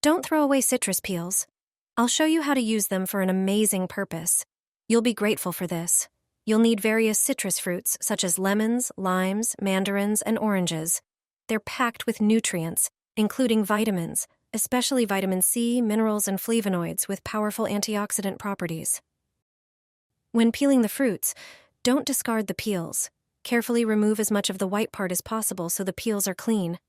Don't throw away citrus peels. I'll show you how to use them for an amazing purpose. You'll be grateful for this. You'll need various citrus fruits such as lemons, limes, mandarins, and oranges. They're packed with nutrients, including vitamins, especially vitamin C, minerals, and flavonoids with powerful antioxidant properties. When peeling the fruits, don't discard the peels. Carefully remove as much of the white part as possible so the peels are clean.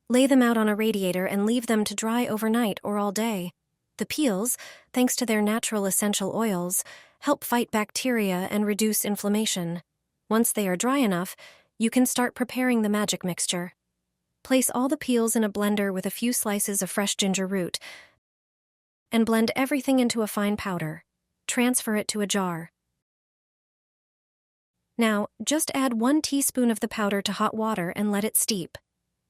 Lay them out on a radiator and leave them to dry overnight or all day. The peels, thanks to their natural essential oils, help fight bacteria and reduce inflammation. Once they are dry enough, you can start preparing the magic mixture. Place all the peels in a blender with a few slices of fresh ginger root and blend everything into a fine powder. Transfer it to a jar. Now, just add 1 teaspoon of the powder to hot water and let it steep.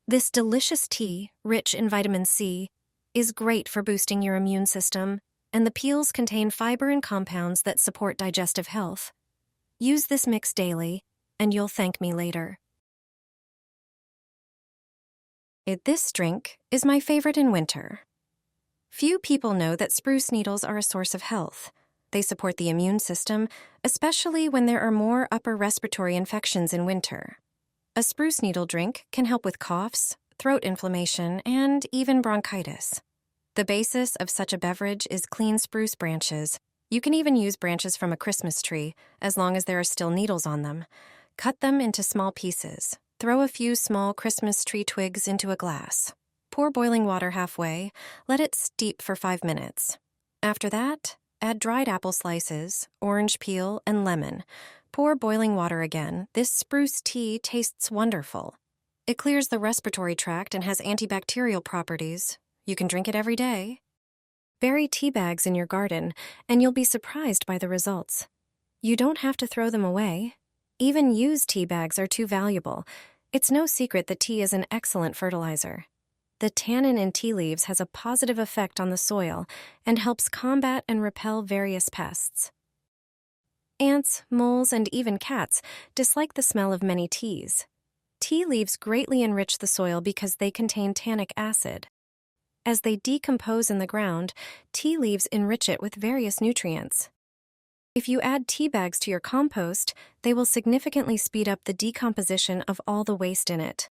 This delicious tea, rich in vitamin C, is great for boosting your immune system, and the peels contain fiber and compounds that support digestive health. Use this mix daily, and you'll thank me later. This drink is my favorite in winter. Few people know that spruce needles are a source of health. They support the immune system, especially when there are more upper respiratory infections in winter. A spruce needle drink can help with coughs, throat inflammation, and even bronchitis. The basis of such a beverage is clean spruce branches. You can even use branches from a Christmas tree, as long as there are still needles on them. Cut them into small pieces. Throw a few small Christmas tree twigs into a glass. Pour boiling water halfway. Let it steep for 5 minutes. After that, add dried apple slices, orange peel, and lemon. Pour boiling water again. This spruce tea tastes wonderful. It clears the respiratory tract and has antibacterial properties. You can drink it every day. Bury tea bags in your garden, and you'll be surprised by the results. You don't have to throw them away. Even used tea bags are too valuable. It's no secret that tea is an excellent fertilizer. The tannin in tea leaves has a positive effect on the soil and helps combat and repel various pests. Ants, moles, and even cats dislike the smell of many teas. Tea leaves greatly enrich the soil because they contain tannic acid. As they decompose in the ground, tea leaves enrich it with various nutrients. If you add tea bags to your compost, they will significantly speed up the decomposition of all the waste in it.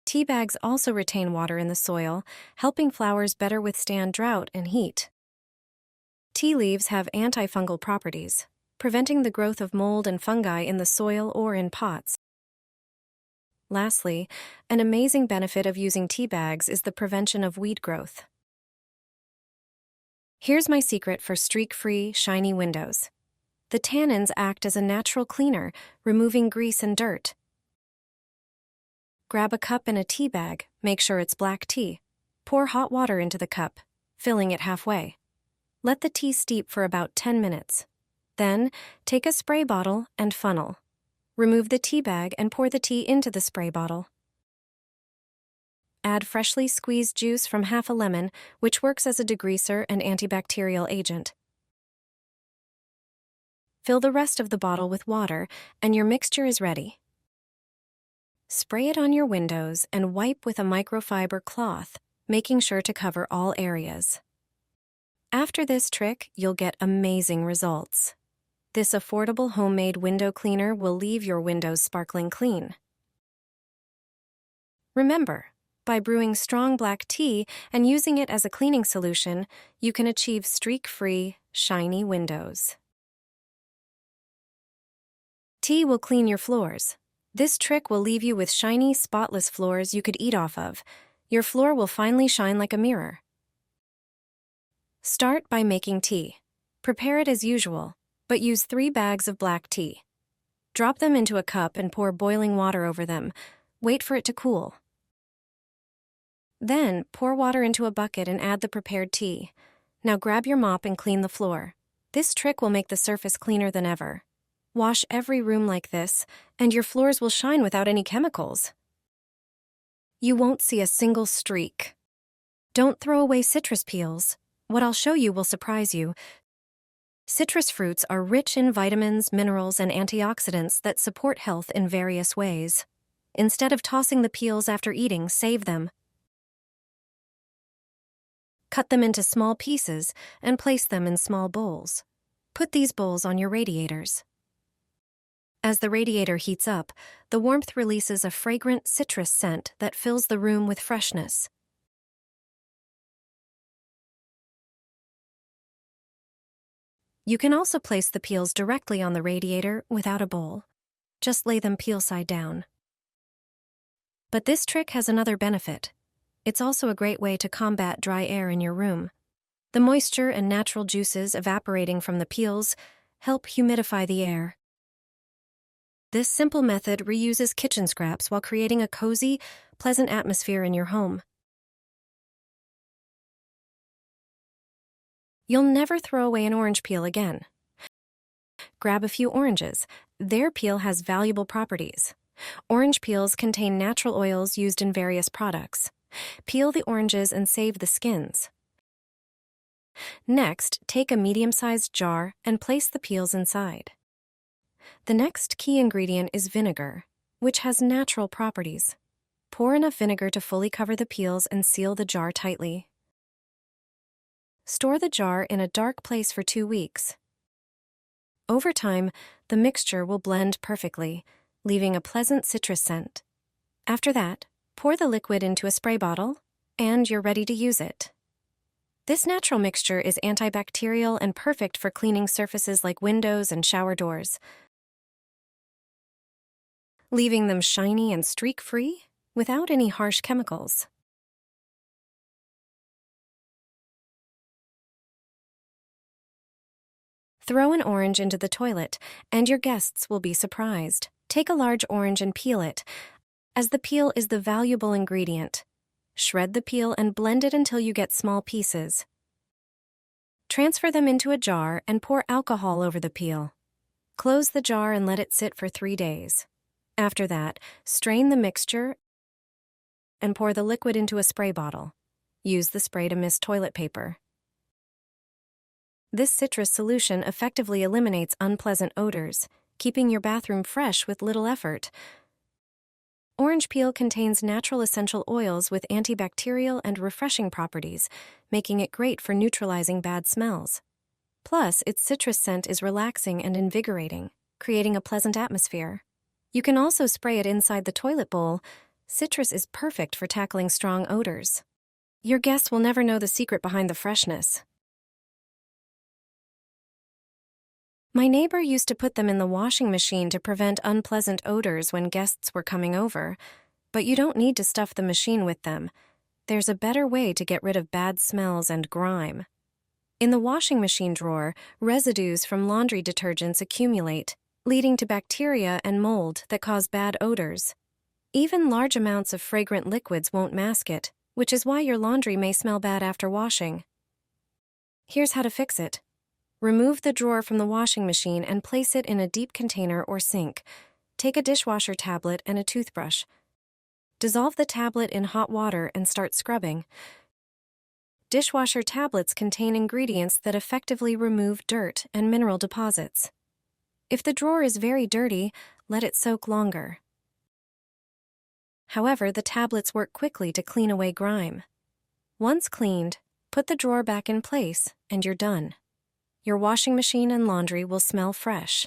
Tea bags also retain water in the soil, helping flowers better withstand drought and heat. Tea leaves have antifungal properties, preventing the growth of mold and fungi in the soil or in pots. Lastly, an amazing benefit of using tea bags is the prevention of weed growth. Here's my secret for streak-free, shiny windows. The tannins act as a natural cleaner, removing grease and dirt. Grab a cup and a tea bag, make sure it's black tea. Pour hot water into the cup, filling it halfway. Let the tea steep for about 10 minutes. Then, take a spray bottle and funnel. Remove the tea bag and pour the tea into the spray bottle. Add freshly squeezed juice from half a lemon, which works as a degreaser and antibacterial agent. Fill the rest of the bottle with water, and your mixture is ready. Spray it on your windows and wipe with a microfiber cloth, making sure to cover all areas. After this trick, you'll get amazing results. This affordable homemade window cleaner will leave your windows sparkling clean. Remember, by brewing strong black tea and using it as a cleaning solution, you can achieve streak-free, shiny windows. Tea will clean your floors. This trick will leave you with shiny, spotless floors you could eat off of. Your floor will finally shine like a mirror. Start by making tea. Prepare it as usual, but use 3 bags of black tea. Drop them into a cup and pour boiling water over them. Wait for it to cool. Then, pour water into a bucket and add the prepared tea. Now grab your mop and clean the floor. This trick will make the surface cleaner than ever. Wash every room like this, and your floors will shine without any chemicals. You won't see a single streak. Don't throw away citrus peels. What I'll show you will surprise you. Citrus fruits are rich in vitamins, minerals, and antioxidants that support health in various ways. Instead of tossing the peels after eating, save them. Cut them into small pieces and place them in small bowls. Put these bowls on your radiators. As the radiator heats up, the warmth releases a fragrant citrus scent that fills the room with freshness. You can also place the peels directly on the radiator without a bowl. Just lay them peel side down. But this trick has another benefit. It's also a great way to combat dry air in your room. The moisture and natural juices evaporating from the peels help humidify the air. This simple method reuses kitchen scraps while creating a cozy, pleasant atmosphere in your home. You'll never throw away an orange peel again. Grab a few oranges. Their peel has valuable properties. Orange peels contain natural oils used in various products. Peel the oranges and save the skins. Next, take a medium-sized jar and place the peels inside. The next key ingredient is vinegar, which has natural properties. Pour enough vinegar to fully cover the peels and seal the jar tightly. Store the jar in a dark place for 2 weeks. Over time, the mixture will blend perfectly, leaving a pleasant citrus scent. After that, pour the liquid into a spray bottle, and you're ready to use it. This natural mixture is antibacterial and perfect for cleaning surfaces like windows and shower doors, leaving them shiny and streak-free without any harsh chemicals. Throw an orange into the toilet, and your guests will be surprised. Take a large orange and peel it, as the peel is the valuable ingredient. Shred the peel and blend it until you get small pieces. Transfer them into a jar and pour alcohol over the peel. Close the jar and let it sit for 3 days. After that, strain the mixture and pour the liquid into a spray bottle. Use the spray to mist toilet paper. This citrus solution effectively eliminates unpleasant odors, keeping your bathroom fresh with little effort. Orange peel contains natural essential oils with antibacterial and refreshing properties, making it great for neutralizing bad smells. Plus, its citrus scent is relaxing and invigorating, creating a pleasant atmosphere. You can also spray it inside the toilet bowl. Citrus is perfect for tackling strong odors. Your guests will never know the secret behind the freshness. My neighbor used to put them in the washing machine to prevent unpleasant odors when guests were coming over, but you don't need to stuff the machine with them. There's a better way to get rid of bad smells and grime. In the washing machine drawer, residues from laundry detergents accumulate, leading to bacteria and mold that cause bad odors. Even large amounts of fragrant liquids won't mask it, which is why your laundry may smell bad after washing. Here's how to fix it. Remove the drawer from the washing machine and place it in a deep container or sink. Take a dishwasher tablet and a toothbrush. Dissolve the tablet in hot water and start scrubbing. Dishwasher tablets contain ingredients that effectively remove dirt and mineral deposits. If the drawer is very dirty, let it soak longer. However, the tablets work quickly to clean away grime. Once cleaned, put the drawer back in place and you're done. Your washing machine and laundry will smell fresh.